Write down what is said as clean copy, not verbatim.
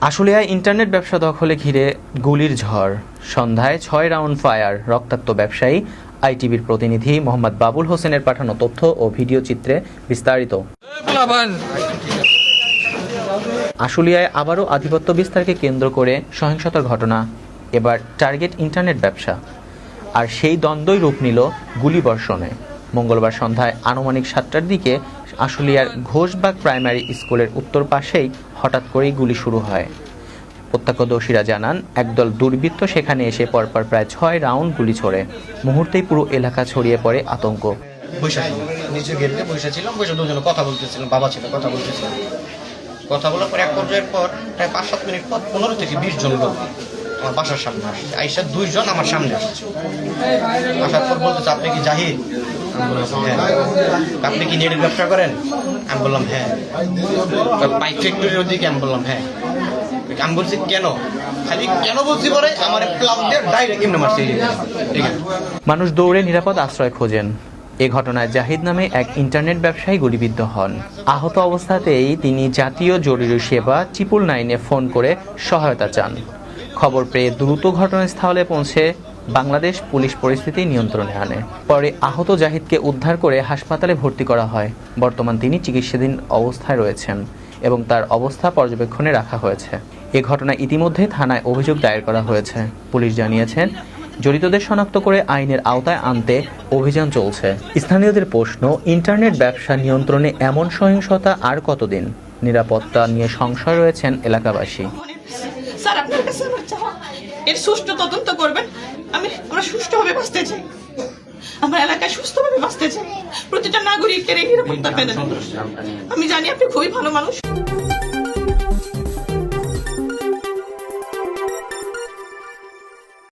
আশুলিয়ায় internet ব্যবসা দখলে ঘিরে গুলির ঝড়, সন্ধ্যায় ৬ রাউন্ড ফায়ার, রক্তাক্ত ব্যবসায়ী। আইটিভির প্রতিনিধি মোহাম্মদ বাবুল হোসেনের পাঠানো তথ্য ও ভিডিও চিত্রে বিস্তারিত। আশুলিয়ায় আবারও আধিপত্য বিস্তারকে কেন্দ্র করে সহিংসতার ঘটনা। এবার টার্গেট ইন্টারনেট ব্যবসা, আর সেই দ্বন্দ্বই রূপ নিল গুলিবর্ষণে। মঙ্গলবার সন্ধ্যায় আনুমানিক ৭টার দিকে আশুলিয়ার ঘোষবাগ প্রাইমারি স্কুলের উত্তর পাশেই হঠাৎ করেই গুলি শুরু হয়। প্রত্যক্ষদর্শীরা জানান, একদল দুর্বৃত্ত সেখানে এসে পরপর প্রায় ৬ রাউন্ড গুলি ছোড়ে। মুহূর্তেই পুরো এলাকা ছড়িয়ে পড়ে আতঙ্ক। নিচে গেটে বসেছিলাম, বসে দুজনে কথা বলতেছিলাম, বাবা ছিল কথা বলতেছিলাম। কথা বলার পর এক পর্যায়ের পর প্রায় ৫-৭ মিনিট পর ১৫ থেকে ২০ জন লোক আমার বাসার সামনে আসছে। আইসা ২ জন আমার সামনে আসছে। আসার পর বলতেছে, আপনি কি জাহিদ? আমি বললাম হ্যাঁ। আপনি কি নেটের ব্যবসা করেন? আমি বললাম হ্যাঁ। পাইপ ফ্যাক্টরির ওদিকে? আমি বললাম হ্যাঁ। আমি বলছি কেন? খালি কেন বলছি পরে আমার প্লাগ দিয়ে ডাইরেক্ট এমনি মারছে। ঠিক আছে, মানুষ দৌড়ে নিরাপদ আশ্রয় খোঁজেন। এ ঘটনায় জাহিদ নামে এক ইন্টারনেট ব্যবসায়ী গুলিবিদ্ধ হন। আহত অবস্থাতেই তিনি জাতীয় জরুরি সেবা 999-এ ফোন করে সহায়তা চান। খবর পেয়ে দ্রুত ঘটনাস্থলে পৌঁছে বাংলাদেশ পুলিশ পরিস্থিতি নিয়ন্ত্রণে আনে। পরে আহত জাহিদকে উদ্ধার করে হাসপাতালে ভর্তি করা হয়। বর্তমান তিনি চিকিৎসাধীন অবস্থায় রয়েছেন এবং তার অবস্থা পর্যবেক্ষণে রাখা হয়েছে। এ ঘটনায় ইতিমধ্যে থানায় অভিযোগ দায়ের করা হয়েছে। পুলিশ জানিয়েছেন, জড়িতদের শনাক্ত করে আইনের আওতায় আনতে অভিযান চলছে। স্থানীয়দের প্রশ্ন, ইন্টারনেট ব্যবসা নিয়ন্ত্রণে এমন সহিংসতা আর কতদিন? নিরাপত্তা নিয়ে সংশয় রয়েছেন এলাকাবাসী। স্যার, আপনার কাছে আমার চাওয়া, এর সুষ্ঠু তদন্ত করবেন। আমরা সুষ্ঠুভাবে বাঁচতে চাই, আমরা এলাকায় সুস্থভাবে বাঁচতে চাই। প্রতিটা নাগরিকের এই নিরাপত্তা পেতে। আমি জানি আপনি খুবই ভালো মানুষ।